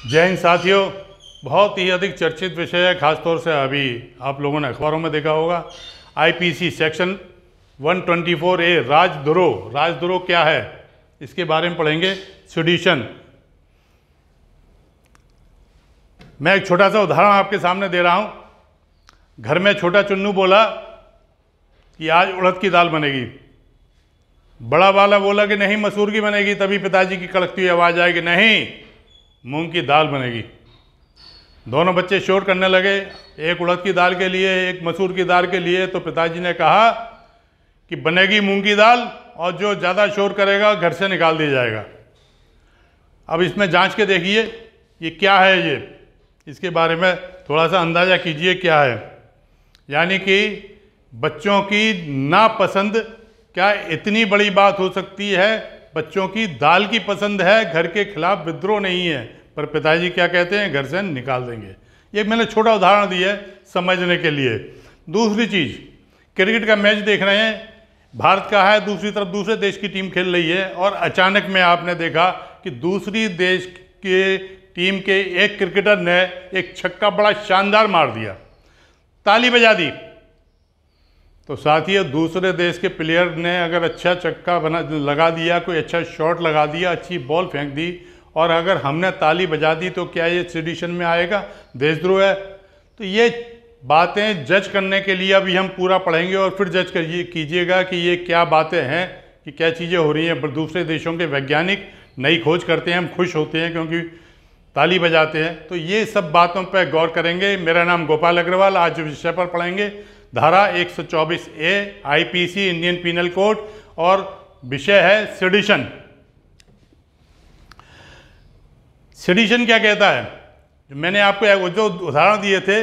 जय हिंद साथियों, बहुत ही अधिक चर्चित विषय है। खासतौर से अभी आप लोगों ने अखबारों में देखा होगा, आईपीसी सेक्शन 124A राजद्रोह। राजद्रोह क्या है, इसके बारे में पढ़ेंगे। सेडिशन। मैं एक छोटा सा उदाहरण आपके सामने दे रहा हूं। घर में छोटा चुन्नू बोला कि आज उड़द की दाल बनेगी। बड़ा वाला बोला कि नहीं, मसूर की बनेगी। तभी पिताजी की कड़कती हुई आवाज़ आएगी, नहीं, मूंग की दाल बनेगी। दोनों बच्चे शोर करने लगे, एक उड़द की दाल के लिए, एक मसूर की दाल के लिए। तो पिताजी ने कहा कि बनेगी मूंग की दाल, और जो ज़्यादा शोर करेगा घर से निकाल दिया जाएगा। अब इसमें जांच के देखिए ये क्या है, ये इसके बारे में थोड़ा सा अंदाज़ा कीजिए क्या है। यानी कि बच्चों की नापसंद क्या इतनी बड़ी बात हो सकती है। बच्चों की दाल की पसंद है, घर के खिलाफ विद्रोह नहीं है, पर पिताजी क्या कहते हैं, घर से निकाल देंगे। ये मैंने छोटा उदाहरण दिया है समझने के लिए। दूसरी चीज़, क्रिकेट का मैच देख रहे हैं, भारत का है, दूसरी तरफ दूसरे देश की टीम खेल रही है, और अचानक में आपने देखा कि दूसरी देश के टीम के एक क्रिकेटर ने एक छक्का बड़ा शानदार मार दिया, ताली बजा दी। तो साथियों, दूसरे देश के प्लेयर ने अगर अच्छा छक्का लगा दिया, कोई अच्छा शॉट लगा दिया, अच्छी बॉल फेंक दी, और अगर हमने ताली बजा दी, तो क्या ये सेडिशन में आएगा, देशद्रोह है? तो ये बातें जज करने के लिए अभी हम पूरा पढ़ेंगे, और फिर जज कीजिएगा कि ये क्या बातें हैं, कि क्या चीज़ें हो रही हैं। दूसरे देशों के वैज्ञानिक नई खोज करते हैं, हम खुश होते हैं क्योंकि ताली बजाते हैं। तो ये सब बातों पर गौर करेंगे। मेरा नाम गोपाल अग्रवाल। आज विषय पर पढ़ेंगे धारा 124A IPC Indian penal code, और विषय है सेडिशन। सेडिशन क्या कहता है? मैंने आपको जो उदाहरण दिए थे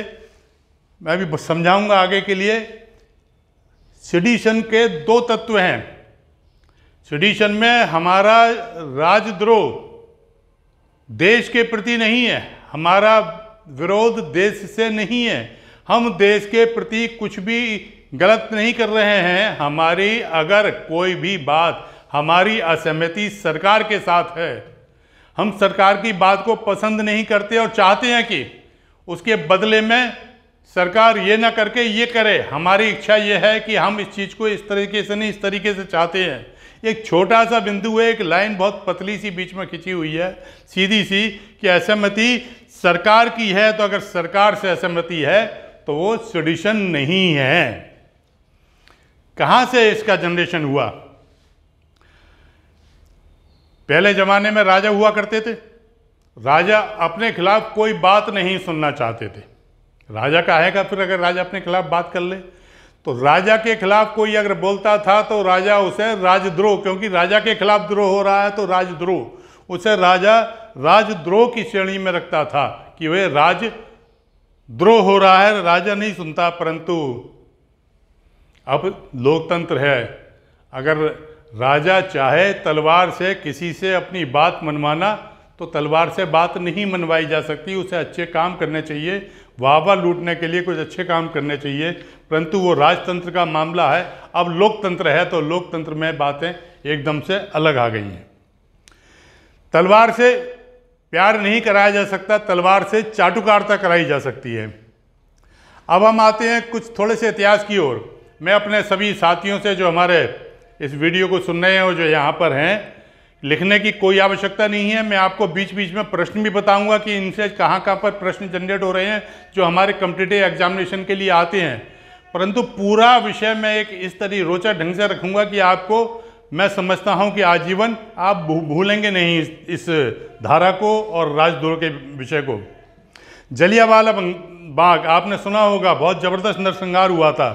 मैं भी समझाऊंगा आगे के लिए। सेडिशन के दो तत्व हैं। सेडिशन में हमारा राजद्रोह देश के प्रति नहीं है, हमारा विरोध देश से नहीं है, हम देश के प्रति कुछ भी गलत नहीं कर रहे हैं। हमारी अगर कोई भी बात, हमारी असहमति सरकार के साथ है, हम सरकार की बात को पसंद नहीं करते और चाहते हैं कि उसके बदले में सरकार ये ना करके ये करे, हमारी इच्छा ये है कि हम इस चीज़ को इस तरीके से नहीं, इस तरीके से चाहते हैं। एक छोटा सा बिंदु है, एक लाइन बहुत पतली सी बीच में खिंची हुई है, सीधी सी, कि असहमति सरकार की है, तो अगर सरकार से असहमति है तो वो सेडिशन नहीं है। कहाँ से इसका जनरेशन हुआ? पहले जमाने में राजा हुआ करते थे। राजा अपने खिलाफ कोई बात नहीं सुनना चाहते थे। राजा कहेगा फिर अगर राजा अपने खिलाफ बात कर ले, तो राजा के खिलाफ कोई अगर बोलता था तो राजा उसे राजद्रोह, क्योंकि राजा के खिलाफ द्रोह हो रहा है तो राजद्रोह, उसे राजा राजद्रोह की श्रेणी में रखता था कि वह राजद्रोह हो रहा है, राजा नहीं सुनता। परंतु अब लोकतंत्र है, अगर राजा चाहे तलवार से किसी से अपनी बात मनवाना, तो तलवार से बात नहीं मनवाई जा सकती। उसे अच्छे काम करने चाहिए, वाहवा लूटने के लिए कुछ अच्छे काम करने चाहिए। परंतु वो राजतंत्र का मामला है, अब लोकतंत्र है, तो लोकतंत्र में बातें एकदम से अलग आ गई हैं। तलवार से प्यार नहीं कराया जा सकता, तलवार से चाटुकारिता कराई जा सकती है। अब हम आते हैं कुछ थोड़े से इतिहास की ओर। मैं अपने सभी साथियों से जो हमारे इस वीडियो को सुन रहे हैं और जो यहाँ पर हैं, लिखने की कोई आवश्यकता नहीं है। मैं आपको बीच बीच में प्रश्न भी बताऊंगा कि इनसे कहाँ कहाँ पर प्रश्न जनरेट हो रहे हैं जो हमारे कॉम्पिटिटिव एग्जामिनेशन के लिए आते हैं। परंतु पूरा विषय मैं एक इस तरह रोचक ढंग से रखूंगा कि आपको, मैं समझता हूं कि आजीवन आप भूलेंगे नहीं इस धारा को और राजद्रोह के विषय को। जलियांवाला बाग आपने सुना होगा, बहुत ज़बरदस्त नरसंहार हुआ था।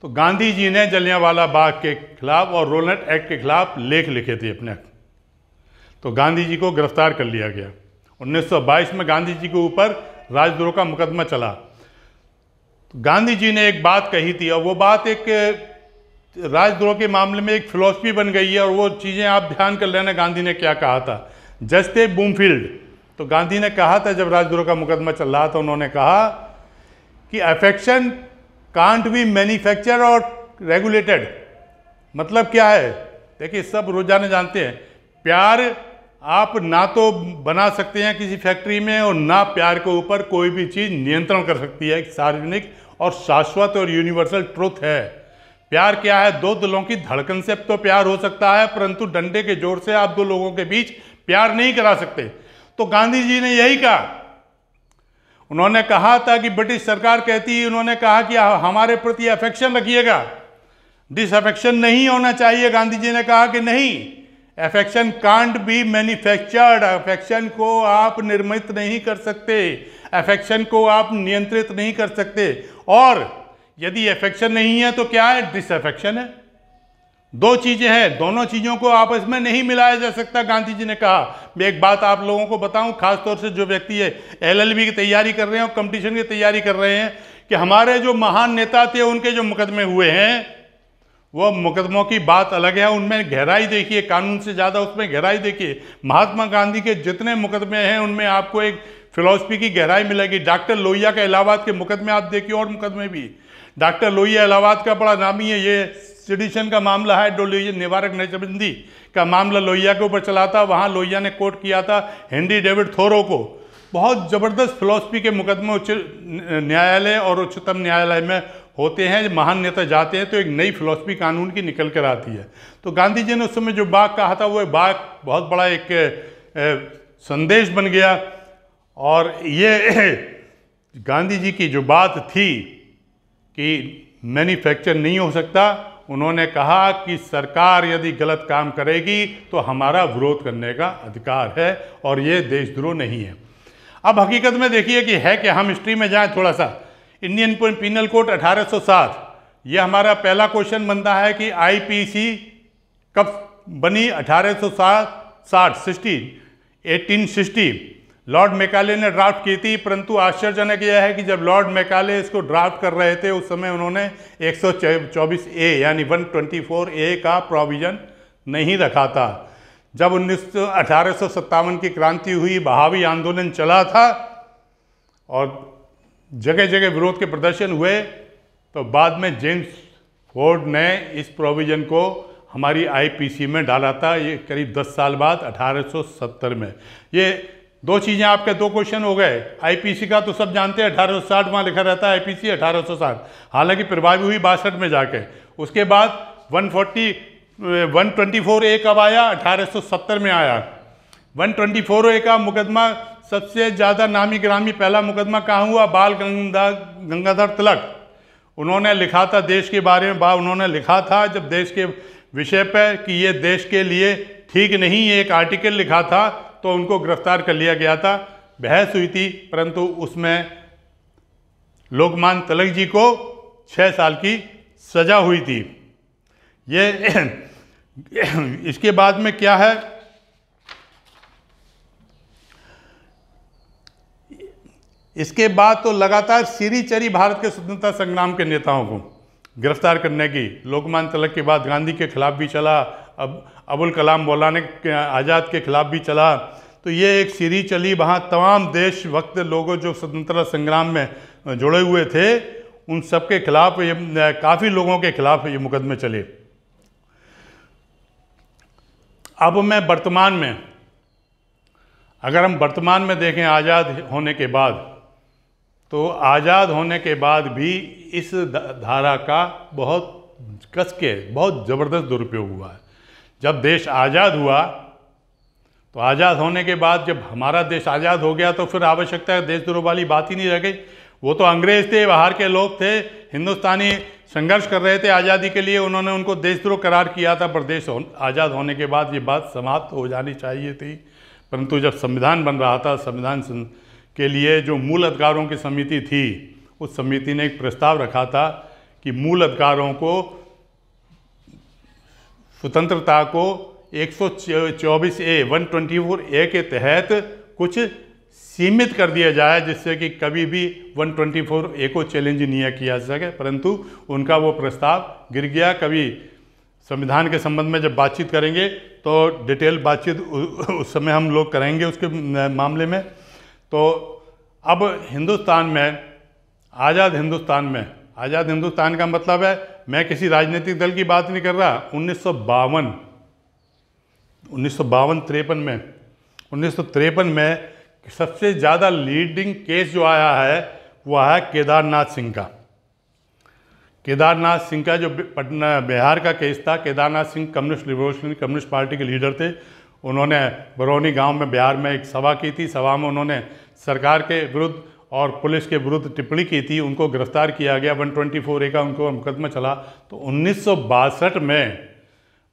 तो गांधी जी ने जलियांवाला बाग के खिलाफ और रोलेट एक्ट के खिलाफ लेख लिखे थे अपने, तो गांधी जी को गिरफ्तार कर लिया गया। 1922 में गांधी जी के ऊपर राजद्रोह का मुकदमा चला। तो गांधी जी ने एक बात कही थी, और वो बात एक राजद्रोह के मामले में एक फिलॉसफी बन गई है, और वो चीज़ें आप ध्यान कर लेना। गांधी ने क्या कहा था? जज थे बूमफील्ड, तो गांधी ने कहा था जब राजद्रोह का मुकदमा चल रहा था, उन्होंने कहा कि अफेक्शन कांट बी मैन्युफैक्चर और रेगुलेटेड। मतलब क्या है? देखिए, सब रोजाना जानते हैं, प्यार आप ना तो बना सकते हैं किसी फैक्ट्री में और ना प्यार के ऊपर कोई भी चीज़ नियंत्रण कर सकती है। एक सार्वजनिक और शाश्वत और यूनिवर्सल ट्रुथ है। प्यार क्या है? दो दिलों की धड़कन से तो प्यार हो सकता है, परंतु डंडे के जोर से आप दो लोगों के बीच प्यार नहीं करा सकते। तो गांधी जी ने यही कहा। उन्होंने कहा था कि ब्रिटिश सरकार कहती, उन्होंने कहा कि हमारे प्रति अफेक्शन रखिएगा, डिसअफेक्शन नहीं होना चाहिए। गांधी जी ने कहा कि नहीं, affection can't be manufactured, affection को आप निर्मित नहीं कर सकते, अफेक्शन को आप नियंत्रित नहीं कर सकते। और यदि अफेक्शन नहीं है तो क्या है? डिसअफेक्शन है। दो चीजें हैं, दोनों चीजों को आपस में नहीं मिलाया जा सकता। गांधी जी ने कहा। मैं एक बात आप लोगों को बताऊं, खासतौर से जो व्यक्ति है LLB की तैयारी कर रहे हैं और कंपटीशन की तैयारी कर रहे हैं, कि हमारे जो महान नेता थे उनके जो मुकदमे हुए हैं, वो मुकदमों की बात अलग है, उनमें गहराई देखिए, कानून से ज़्यादा उसमें गहराई देखिए। महात्मा गांधी के जितने मुकदमे हैं उनमें आपको एक फिलॉसफी की गहराई मिलेगी। डॉक्टर लोहिया के इलाहाबाद के मुकदमे आप देखिए, और मुकदमे भी। डॉक्टर लोहिया इलाहाबाद का बड़ा नामी है, ये सेडिशन का मामला है, जो लोहिया निवारक नजरबंदी का मामला लोहिया के ऊपर चला था। वहाँ लोहिया ने कोर्ट किया था हेनरी डेविड थोरो को। बहुत ज़बरदस्त फिलॉसफी के मुकदमे उच्च न्यायालय और उच्चतम न्यायालय में होते हैं। जब महान नेता जाते हैं तो एक नई फिलॉसफी कानून की निकल कर आती है। तो गांधी जी ने उस समय जो बात कहा था, वो बात बहुत बड़ा एक संदेश बन गया। और ये गांधी जी की जो बात थी कि मैन्युफैक्चर नहीं हो सकता, उन्होंने कहा कि सरकार यदि गलत काम करेगी तो हमारा विरोध करने का अधिकार है, और ये देशद्रोह नहीं है। अब हकीकत में देखिए कि है कि हम हिस्ट्री में जाएं थोड़ा सा। इंडियन पीनल कोड 1807, ये हमारा पहला क्वेश्चन बनता है कि IPC कब बनी? 1860 लॉर्ड मैकाले ने ड्राफ्ट की थी। परंतु आश्चर्यजनक यह है कि जब लॉर्ड मैकाले इसको ड्राफ्ट कर रहे थे, उस समय उन्होंने 124A यानी 124A का प्रोविज़न नहीं रखा था। जब 1857 की क्रांति हुई, बहावी आंदोलन चला था और जगह जगह विरोध के प्रदर्शन हुए, तो बाद में जेम्स फोर्ड ने इस प्रोविज़न को हमारी IPC में डाला था। ये करीब 10 साल बाद 1870 में। ये दो चीज़ें, आपके दो क्वेश्चन हो गए। IPC का तो सब जानते हैं, 1860 वहाँ लिखा रहता है, IPC 1860, हालांकि प्रभावी हुई 62 में जाके। उसके बाद 124A कब आया? 1870 में आया। 124A का मुकदमा सबसे ज़्यादा नामी ग्रामी पहला मुकदमा कहाँ हुआ? बाल गंगाधर तिलक। उन्होंने लिखा था देश के बारे में, उन्होंने लिखा था जब देश के विषय पर कि ये देश के लिए ठीक नहीं, एक आर्टिकल लिखा था, तो उनको गिरफ्तार कर लिया गया था। बहस हुई थी, परंतु उसमें लोकमान्य तिलक जी को 6 साल की सजा हुई थी। ये इसके बाद में क्या है? इसके बाद तो लगातार सीढ़ी चढ़ी भारत के स्वतंत्रता संग्राम के नेताओं को गिरफ्तार करने की। लोकमान्य तिलक के बाद गांधी के खिलाफ भी चला, अब अबुल कलाम मौलाना आज़ाद के खिलाफ भी चला। तो ये एक सीरीज चली, वहाँ तमाम देशभक्त लोगों जो स्वतंत्रता संग्राम में जुड़े हुए थे, उन सब के खिलाफ ये काफ़ी लोगों के खिलाफ ये मुकदमे चले। अब मैं वर्तमान में, अगर हम वर्तमान में देखें आज़ाद होने के बाद, तो आज़ाद होने के बाद भी इस धारा का बहुत कस के बहुत ज़बरदस्त दुरुपयोग हुआ है। जब देश आज़ाद हुआ, तो आज़ाद होने के बाद जब हमारा देश आज़ाद हो गया, तो फिर आवश्यकता है देशद्रोह वाली बात ही नहीं रह गई। वो तो अंग्रेज़ थे, बाहर के लोग थे, हिंदुस्तानी संघर्ष कर रहे थे आज़ादी के लिए, उन्होंने उनको देशद्रोह करार किया था। पर देश आज़ाद होने के बाद ये बात समाप्त हो जानी चाहिए थी। परंतु जब संविधान बन रहा था, संविधान के लिए जो मूल अधिकारों की समिति थी, उस समिति ने एक प्रस्ताव रखा था कि मूल अधिकारों को, स्वतंत्रता को 124A 124A के तहत कुछ सीमित कर दिया जाए, जिससे कि कभी भी 124A को चैलेंज नहीं किया जा सके। परंतु उनका वो प्रस्ताव गिर गया। कभी संविधान के संबंध में जब बातचीत करेंगे तो डिटेल बातचीत उस समय हम लोग करेंगे उसके मामले में। तो अब हिंदुस्तान में, आज़ाद हिंदुस्तान का मतलब है, मैं किसी राजनीतिक दल की बात नहीं कर रहा। 1952-53 में 1953 में सबसे ज़्यादा लीडिंग केस जो आया है वो है केदारनाथ सिंह का। केदारनाथ सिंह का जो पटना बिहार का केस था, Kedarnath Singh communist revolutionary communist party के लीडर थे। उन्होंने बरौनी गांव में बिहार में एक सभा की थी। सभा में उन्होंने सरकार के विरुद्ध और पुलिस के विरुद्ध टिप्पणी की थी। उनको गिरफ्तार किया गया, 124A का उनको मुकदमा चला। तो 1962 में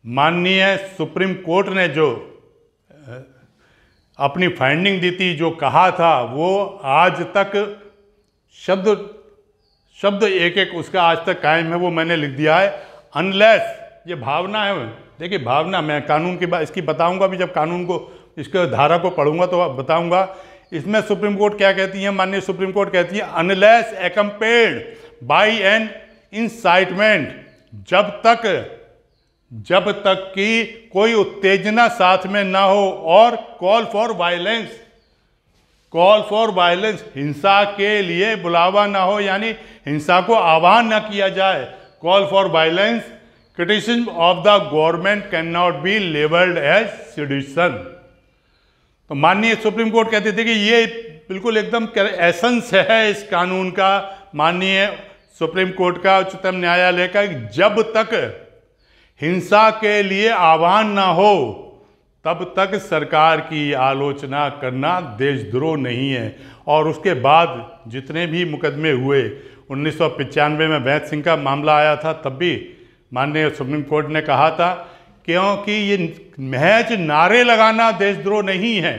माननीय सुप्रीम कोर्ट ने जो अपनी फाइंडिंग दी थी, जो कहा था, वो आज तक शब्द एक एक उसका आज तक कायम है। वो मैंने लिख दिया है, अनलेस, ये भावना है, देखिए भावना, मैं कानून की बात इसकी बताऊंगा भी, जब कानून को इसके धारा को पढ़ूंगा तो बताऊंगा। इसमें सुप्रीम कोर्ट क्या कहती है, माननीय सुप्रीम कोर्ट कहती है, अनलेस एकम्पेड बाय एन इंसाइटमेंट, जब तक कि कोई उत्तेजना साथ में ना हो, और कॉल फॉर वायलेंस, हिंसा के लिए बुलावा ना हो, यानी हिंसा को आह्वान ना किया जाए। Call for violence, criticism of the government can not be labelled as sedition. तो माननीय सुप्रीम कोर्ट कहते थे कि ये बिल्कुल एकदम एसेंस है इस कानून का, माननीय सुप्रीम कोर्ट का, उच्चतम न्यायालय का, जब तक हिंसा के लिए आह्वान ना हो तब तक सरकार की आलोचना करना देशद्रोह नहीं है। और उसके बाद जितने भी मुकदमे हुए, 1995 में वैद सिंह का मामला आया था, तब भी माननीय सुप्रीम कोर्ट ने कहा था, क्योंकि ये महज नारे लगाना देशद्रोह नहीं है।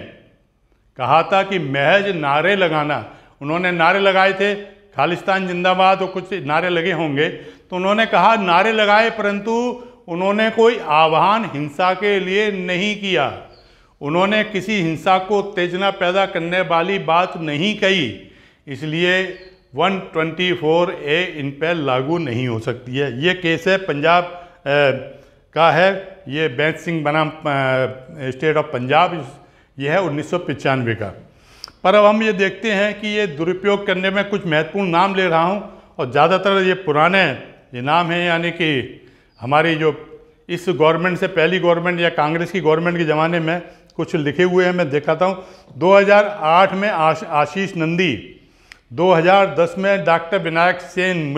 कहा था कि महज नारे लगाना, उन्होंने नारे लगाए थे, खालिस्तान जिंदाबाद और कुछ नारे लगे होंगे, तो उन्होंने कहा नारे लगाए, परंतु उन्होंने कोई आह्वान हिंसा के लिए नहीं किया। उन्होंने किसी हिंसा को उत्तेजना पैदा करने वाली बात नहीं कही। इसलिए 124A इन पर लागू नहीं हो सकती है। ये केस है पंजाब का है, ये वैद सिंह बनाम स्टेट ऑफ पंजाब, ये है 1995 का। पर अब हम ये देखते हैं कि ये दुरुपयोग करने में कुछ महत्वपूर्ण नाम ले रहा हूँ, और ज़्यादातर ये पुराने ये नाम हैं, यानी कि हमारी जो इस गवर्नमेंट से पहली गवर्नमेंट या कांग्रेस की गवर्नमेंट के ज़माने में कुछ लिखे हुए हैं, मैं दिखाता हूँ। 2008 में आशीष नंदी, 2010 में डॉक्टर विनायक सेन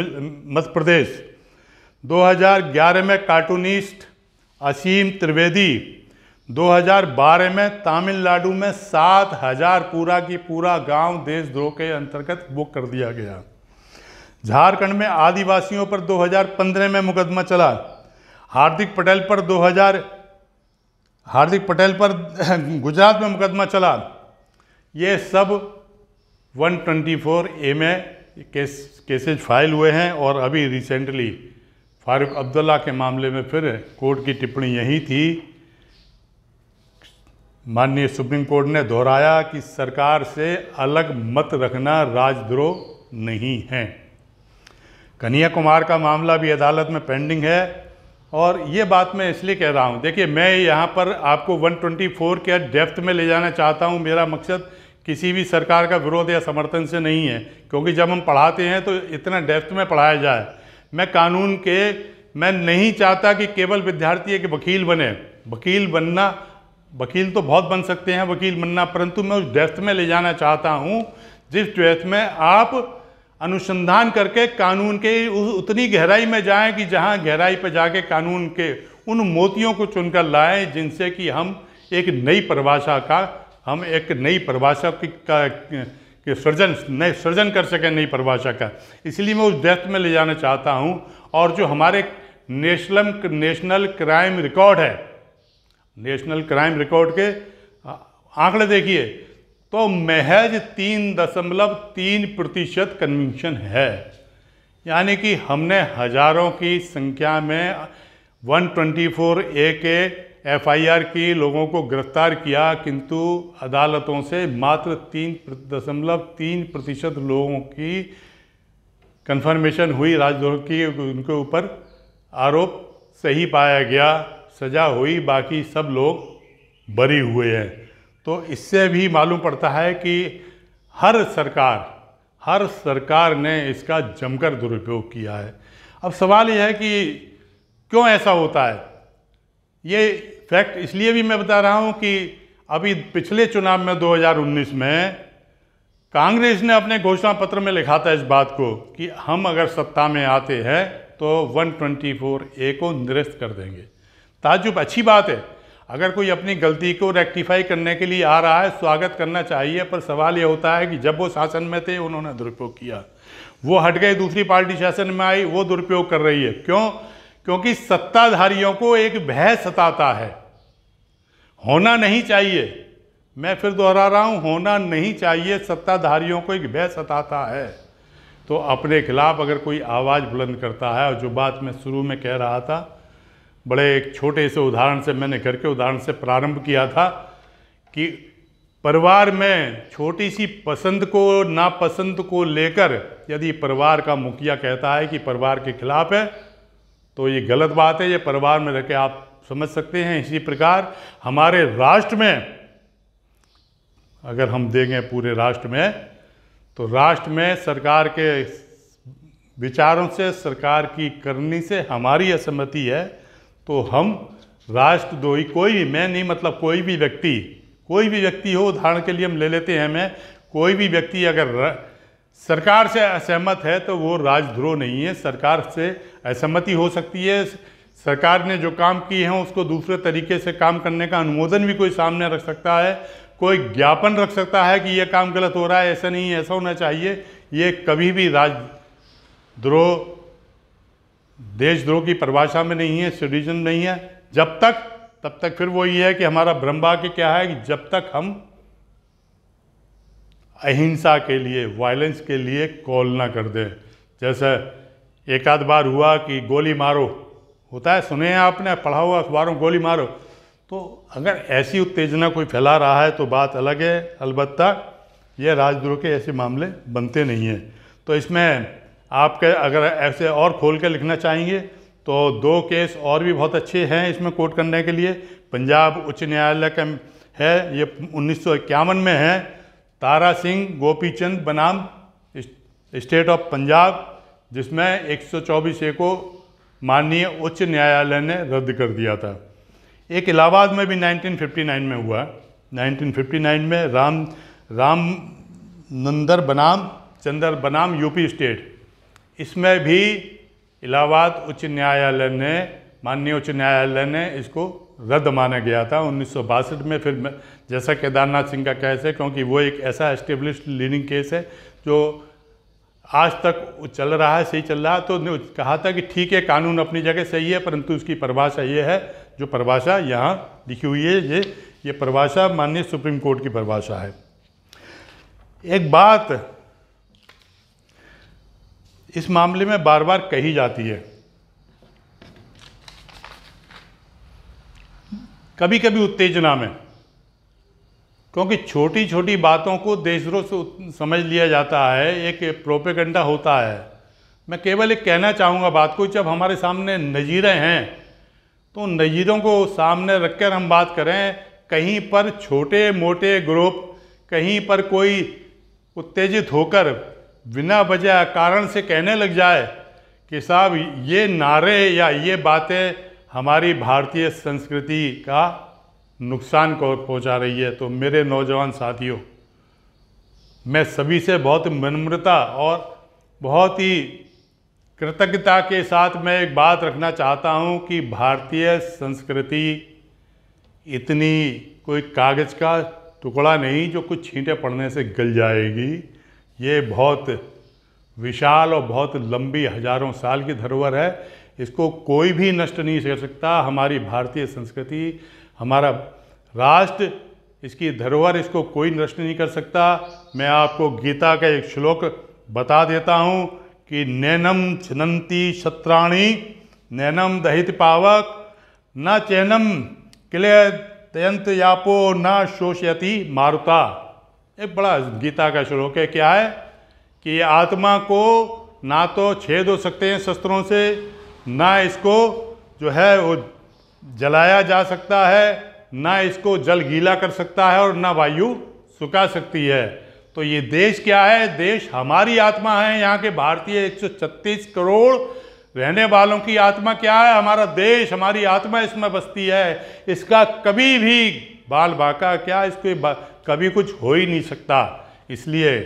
मध्य प्रदेश, 2011 में कार्टूनिस्ट असीम त्रिवेदी, 2012 में तमिलनाडु में 7,000 पूरा की पूरा गांव देशद्रोह के अंतर्गत वो कर दिया गया। झारखंड में आदिवासियों पर 2015 में मुकदमा चला। हार्दिक पटेल पर गुजरात में मुकदमा चला। ये सब 124A में केसेज फाइल हुए हैं। और अभी रिसेंटली फारूक अब्दुल्ला के मामले में फिर कोर्ट की टिप्पणी यही थी, माननीय सुप्रीम कोर्ट ने दोहराया कि सरकार से अलग मत रखना राजद्रोह नहीं है। कन्हैया कुमार का मामला भी अदालत में पेंडिंग है। और ये बात मैं इसलिए कह रहा हूँ, देखिए मैं यहाँ पर आपको 124 के डेप्थ में ले जाना चाहता हूँ। मेरा मकसद किसी भी सरकार का विरोध या समर्थन से नहीं है, क्योंकि जब हम पढ़ाते हैं तो इतना डेप्थ में पढ़ाया जाए। मैं नहीं चाहता कि केवल विद्यार्थी एक वकील बने। वकील तो बहुत बन सकते हैं, वकील बनना, परंतु मैं उस डेप्थ में ले जाना चाहता हूँ जिस डेप्थ में आप अनुसंधान करके कानून के उतनी गहराई में जाएं कि जहां गहराई पर जाके कानून के उन मोतियों को चुनकर लाएं जिनसे कि हम एक नई परिभाषा के सृजन कर सकें, नई परिभाषा का। इसलिए मैं उस डेप्थ में ले जाना चाहता हूं। और जो हमारे नेशनल क्राइम रिकॉर्ड है, नेशनल क्राइम रिकॉर्ड के आंकड़े देखिए तो महज 3.3% कन्विक्शन है। यानी कि हमने हजारों की संख्या में 124A के FIR की लोगों को गिरफ्तार किया, किंतु अदालतों से मात्र 3.3% लोगों की कन्फर्मेशन हुई राजद्रोह की, उनके ऊपर आरोप सही पाया गया, सजा हुई, बाकी सब लोग बरी हुए हैं। तो इससे भी मालूम पड़ता है कि हर सरकार ने इसका जमकर दुरुपयोग किया है। अब सवाल यह है कि क्यों ऐसा होता है। ये फैक्ट इसलिए भी मैं बता रहा हूँ कि अभी पिछले चुनाव में 2019 में कांग्रेस ने अपने घोषणा पत्र में लिखा था इस बात को कि हम अगर सत्ता में आते हैं तो 124A को निरस्त कर देंगे। ताज्जुब अच्छी बात है, अगर कोई अपनी गलती को रेक्टिफाई करने के लिए आ रहा है स्वागत करना चाहिए, पर सवाल ये होता है कि जब वो शासन में थे उन्होंने दुरुपयोग किया, वो हट गए, दूसरी पार्टी शासन में आई, वो दुरुपयोग कर रही है। क्यों? क्योंकि सत्ताधारियों को एक भय सताता है। होना नहीं चाहिए, मैं फिर दोहरा रहा हूं, होना नहीं चाहिए, सत्ताधारियों को एक भय सताता है। तो अपने खिलाफ अगर कोई आवाज़ बुलंद करता है, और जो बात मैं शुरू में कह रहा था, बड़े एक छोटे से उदाहरण से, मैंने घर के उदाहरण से प्रारंभ किया था कि परिवार में छोटी सी पसंद को नापसंद को लेकर यदि परिवार का मुखिया कहता है कि परिवार के खिलाफ है तो ये गलत बात है, ये परिवार में रह के आप समझ सकते हैं। इसी प्रकार हमारे राष्ट्र में अगर हम देखें पूरे राष्ट्र में, तो राष्ट्र में सरकार के विचारों से, सरकार की करनी से हमारी असहमति है, तो हम राष्ट्रद्रोही, कोई भी, मैं नहीं मतलब कोई भी व्यक्ति हो, उदाहरण के लिए हम ले लेते हैं, मैं कोई भी व्यक्ति अगर सरकार से असहमत है तो वो राजद्रोह नहीं है। सरकार से असहमति हो सकती है, सरकार ने जो काम किए हैं उसको दूसरे तरीके से काम करने का अनुमोदन भी कोई सामने रख सकता है, कोई ज्ञापन रख सकता है कि ये काम गलत हो रहा है, ऐसा नहीं, ऐसा होना चाहिए। ये कभी भी राजद्रोह, देशद्रोह की परिभाषा में नहीं है, सिटीजन नहीं है। तब तक फिर वो ये है कि हमारा ब्रह्मवाक्य क्या है कि जब तक हम अहिंसा के लिए, वायलेंस के लिए कॉल ना कर दें। जैसे एक आध बार हुआ कि गोली मारो, होता है, सुने हैं आपने, पढ़ा हुआ अखबारों, गोली मारो। तो अगर ऐसी उत्तेजना कोई फैला रहा है तो बात अलग है, अलबत्ता ये राजद्रोह के ऐसे मामले बनते नहीं हैं। तो इसमें आपके अगर ऐसे और खोल के लिखना चाहेंगे तो 2 केस और भी बहुत अच्छे हैं इसमें कोट करने के लिए। पंजाब उच्च न्यायालय का है, ये 1951 में है, तारा सिंह गोपीचंद बनाम स्टेट ऑफ पंजाब, जिसमें 124A को माननीय उच्च न्यायालय ने रद्द कर दिया था। एक इलाहाबाद में भी 1959 में हुआ। 1959 में राम नंदर बनाम चंदर बनाम यूपी स्टेट, इसमें भी इलाहाबाद उच्च न्यायालय ने, माननीय उच्च न्यायालय ने इसको रद्द माना गया था 1962 में। फिर जैसा केदारनाथ सिंह का केस है, क्योंकि वो एक ऐसा एस्टेब्लिश्ड लीडिंग केस है जो आज तक चल रहा है, सही चल रहा है, तो कहा था कि ठीक है, कानून अपनी जगह सही है, परंतु उसकी परिभाषा ये है, जो परिभाषा यहाँ लिखी हुई है, ये परिभाषा माननीय सुप्रीम कोर्ट की परिभाषा है। एक बात इस मामले में बार बार कही जाती है, कभी कभी उत्तेजना में, क्योंकि छोटी छोटी बातों को देशद्रोह से समझ लिया जाता है, एक प्रोपेगेंडा होता है। मैं केवल एक कहना चाहूँगा बात को, जब हमारे सामने नज़ीरें हैं तो नज़ीरों को सामने रखकर हम बात करें। कहीं पर छोटे मोटे ग्रुप, कहीं पर कोई उत्तेजित होकर बिना वजह कारण से कहने लग जाए कि साहब ये नारे या ये बातें हमारी भारतीय संस्कृति का नुकसान को पहुंचा रही है, तो मेरे नौजवान साथियों, मैं सभी से बहुत विनम्रता और बहुत ही कृतज्ञता के साथ मैं एक बात रखना चाहता हूं कि भारतीय संस्कृति इतनी कोई कागज़ का टुकड़ा नहीं जो कुछ छींटे पड़ने से गल जाएगी। ये बहुत विशाल और बहुत लंबी, हजारों साल की धरोहर है, इसको कोई भी नष्ट नहीं कर सकता। हमारी भारतीय संस्कृति, हमारा राष्ट्र, इसकी धरोहर, इसको कोई नष्ट नहीं कर सकता। मैं आपको गीता का एक श्लोक बता देता हूँ कि नैनम छिनंती शत्राणि नैनम दहित पावक न चैनम क्लेदयंत यापो न शोषयति मारुता। एक बड़ा गीता का श्लोक है। क्या है कि आत्मा को ना तो छेद हो सकते हैं शस्त्रों से, ना इसको जो है वो जलाया जा सकता है, ना इसको जल गीला कर सकता है और ना वायु सुखा सकती है। तो ये देश क्या है? देश हमारी आत्मा है। यहाँ के भारतीय 136 करोड़ रहने वालों की आत्मा क्या है, हमारा देश, हमारी आत्मा इसमें बसती है। इसका कभी भी बाल बाका क्या, इसको कभी कुछ हो ही नहीं सकता। इसलिए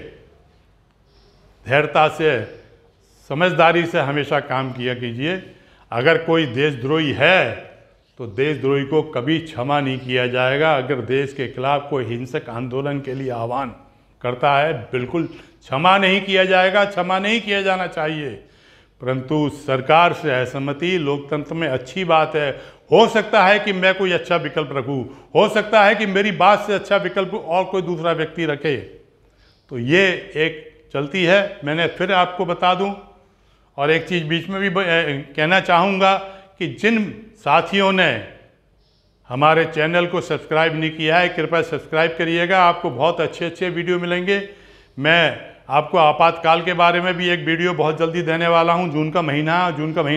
धैर्यता से, समझदारी से हमेशा काम किया कीजिए। अगर कोई देशद्रोही है तो देशद्रोही को कभी क्षमा नहीं किया जाएगा। अगर देश के खिलाफ कोई हिंसक आंदोलन के लिए आह्वान करता है, बिल्कुल क्षमा नहीं किया जाएगा, क्षमा नहीं किया जाना चाहिए। परंतु सरकार से असहमति लोकतंत्र में अच्छी बात है। हो सकता है कि मैं कोई अच्छा विकल्प रखूं, हो सकता है कि मेरी बात से अच्छा विकल्प और कोई दूसरा व्यक्ति रखे, तो ये एक चलती है। मैंने फिर आपको बता दूं, और एक चीज़ बीच में भी कहना चाहूँगा कि जिन साथियों ने हमारे चैनल को सब्सक्राइब नहीं किया है, कृपया सब्सक्राइब करिएगा। आपको बहुत अच्छे अच्छे वीडियो मिलेंगे। मैं आपको आपातकाल के बारे में भी एक वीडियो बहुत जल्दी देने वाला हूं। जून का महीना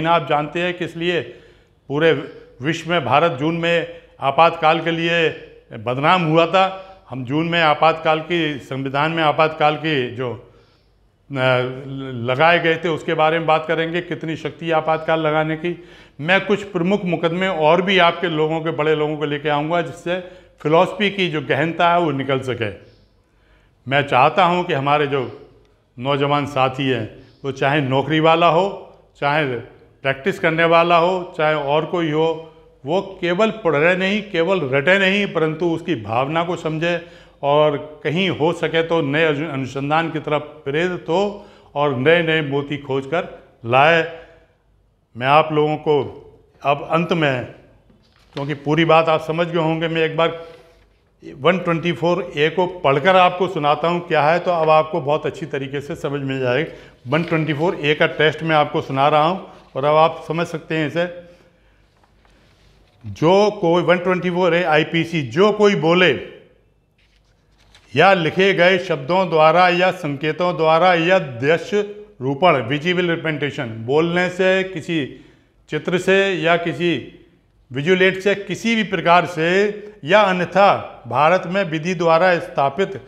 आप जानते हैं किस लिए पूरे विश्व में, भारत जून में आपातकाल के लिए बदनाम हुआ था। हम जून में आपातकाल की, संविधान में आपातकाल की जो लगाए गए थे उसके बारे में बात करेंगे, कितनी शक्ति आपातकाल लगाने की। मैं कुछ प्रमुख मुकदमे और भी आपके लोगों के, बड़े लोगों को लेके आऊँगा, जिससे फिलॉसफी की जो गहनता है वो निकल सके। मैं चाहता हूं कि हमारे जो नौजवान साथी हैं, वो चाहे नौकरी वाला हो, चाहे प्रैक्टिस करने वाला हो, चाहे और कोई हो, वो केवल पढ़े नहीं, केवल रटे नहीं, परंतु उसकी भावना को समझे और कहीं हो सके तो नए अनुसंधान की तरफ प्रेरित हो और नए नए मोती खोज कर लाए। मैं आप लोगों को अब अंत में, क्योंकि पूरी बात आप समझ गए होंगे, मैं एक बार 124A को पढ़कर आपको सुनाता हूँ क्या है, तो अब आपको बहुत अच्छी तरीके से समझ में जाएगी। 124A का टेस्ट मैं आपको सुना रहा हूँ और अब आप समझ सकते हैं इसे। जो कोई 124A IPC, जो कोई बोले या लिखे गए शब्दों द्वारा या संकेतों द्वारा या दृश्य रूपण, विजिबल रिप्रेजेंटेशन, बोलने से, किसी चित्र से या किसी विजुलेट से, किसी भी प्रकार से या अन्यथा भारत में विधि द्वारा स्थापित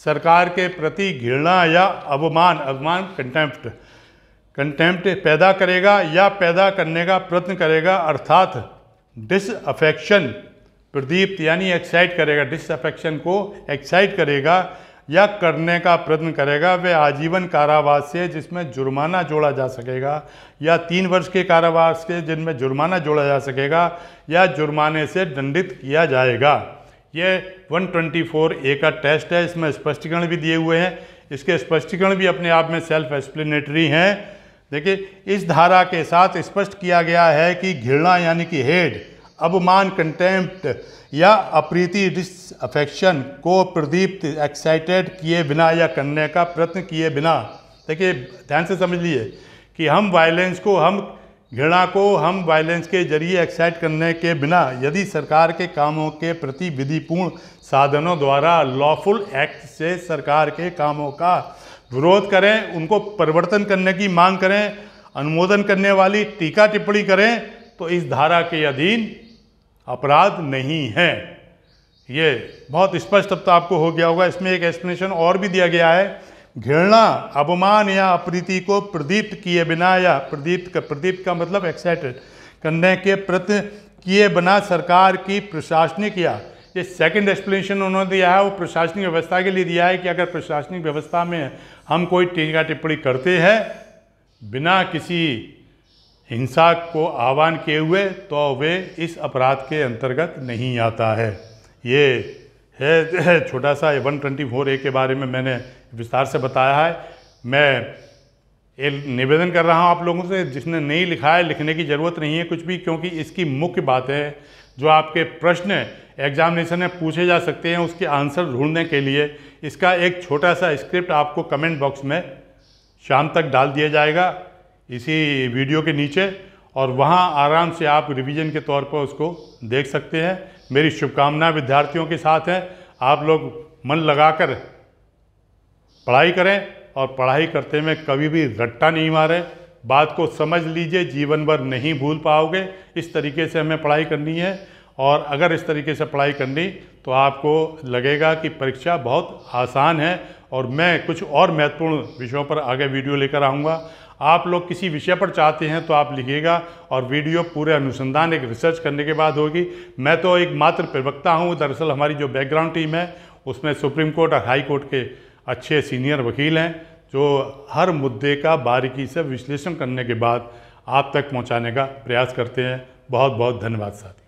सरकार के प्रति घृणा या अवमान कंटेम्प्ट पैदा करेगा या पैदा करने का प्रयत्न करेगा, अर्थात डिसअफेक्शन प्रदीप्त यानी एक्साइट करेगा, डिसअफेक्शन को एक्साइट करेगा या करने का प्रयत्न करेगा, वे आजीवन कारावास से जिसमें जुर्माना जोड़ा जा सकेगा, या 3 वर्ष के कारावास के जिनमें जुर्माना जोड़ा जा सकेगा, या जुर्माने से दंडित किया जाएगा। ये 124A का टेस्ट है। इसमें स्पष्टीकरण भी दिए हुए हैं। इसके स्पष्टीकरण भी अपने आप में सेल्फ एक्सप्लेनेटरी हैं। देखिए, इस धारा के साथ स्पष्ट किया गया है कि घृणा यानी कि हेट, अवमान कंटेम्प्ट या अप्रीति डिसअफेक्शन को प्रदीप्त एक्साइटेड किए बिना या करने का प्रयत्न किए बिना, देखिए ध्यान से समझ लीजिए कि हम वायलेंस को, हम घृणा को हम वायलेंस के जरिए एक्साइट करने के बिना यदि सरकार के कामों के प्रति विधिपूर्ण साधनों द्वारा लॉफुल एक्ट से सरकार के कामों का विरोध करें, उनको परिवर्तन करने की मांग करें, अनुमोदन करने वाली टीका टिप्पणी करें, तो इस धारा के अधीन अपराध नहीं है। ये बहुत स्पष्ट अब तो आपको हो गया होगा। इसमें एक एक्सप्लेनेशन और भी दिया गया है। घृणा, अवमान या अप्रीति को प्रदीप्त किए बिना या प्रदीप्त का मतलब एक्साइटेड करने के प्रयत्न किए बिना सरकार की प्रशासनिक, या ये सेकंड एक्सप्लेनेशन उन्होंने दिया है, वो प्रशासनिक व्यवस्था के लिए दिया है कि अगर प्रशासनिक व्यवस्था में हम कोई टीका टिप्पणी करते हैं बिना किसी हिंसा को आह्वान किए हुए, तो वे इस अपराध के अंतर्गत नहीं आता है। ये है छोटा सा 124A के बारे में मैंने विस्तार से बताया है। मैं एक निवेदन कर रहा हूँ आप लोगों से, जिसने नहीं लिखा है, लिखने की ज़रूरत नहीं है कुछ भी, क्योंकि इसकी मुख्य बात है जो आपके प्रश्न एग्जामिनेशन में पूछे जा सकते हैं, उसके आंसर ढूंढने के लिए इसका एक छोटा सा स्क्रिप्ट आपको कमेंट बॉक्स में शाम तक डाल दिया जाएगा इसी वीडियो के नीचे, और वहाँ आराम से आप रिवीजन के तौर पर उसको देख सकते हैं। मेरी शुभकामना विद्यार्थियों के साथ है। आप लोग मन लगाकर पढ़ाई करें और पढ़ाई करते में कभी भी रट्टा नहीं मारें। बात को समझ लीजिए, जीवन भर नहीं भूल पाओगे। इस तरीके से हमें पढ़ाई करनी है, और अगर इस तरीके से पढ़ाई करनी तो आपको लगेगा कि परीक्षा बहुत आसान है। और मैं कुछ और महत्वपूर्ण विषयों पर आगे वीडियो लेकर आऊँगा। आप लोग किसी विषय पर चाहते हैं तो आप लिखिएगा, और वीडियो पूरे अनुसंधान एक रिसर्च करने के बाद होगी। मैं तो एक मात्र प्रवक्ता हूँ। दरअसल हमारी जो बैकग्राउंड टीम है उसमें सुप्रीम कोर्ट और हाई कोर्ट के अच्छे सीनियर वकील हैं, जो हर मुद्दे का बारीकी से विश्लेषण करने के बाद आप तक पहुँचाने का प्रयास करते हैं। बहुत बहुत धन्यवाद साथियों।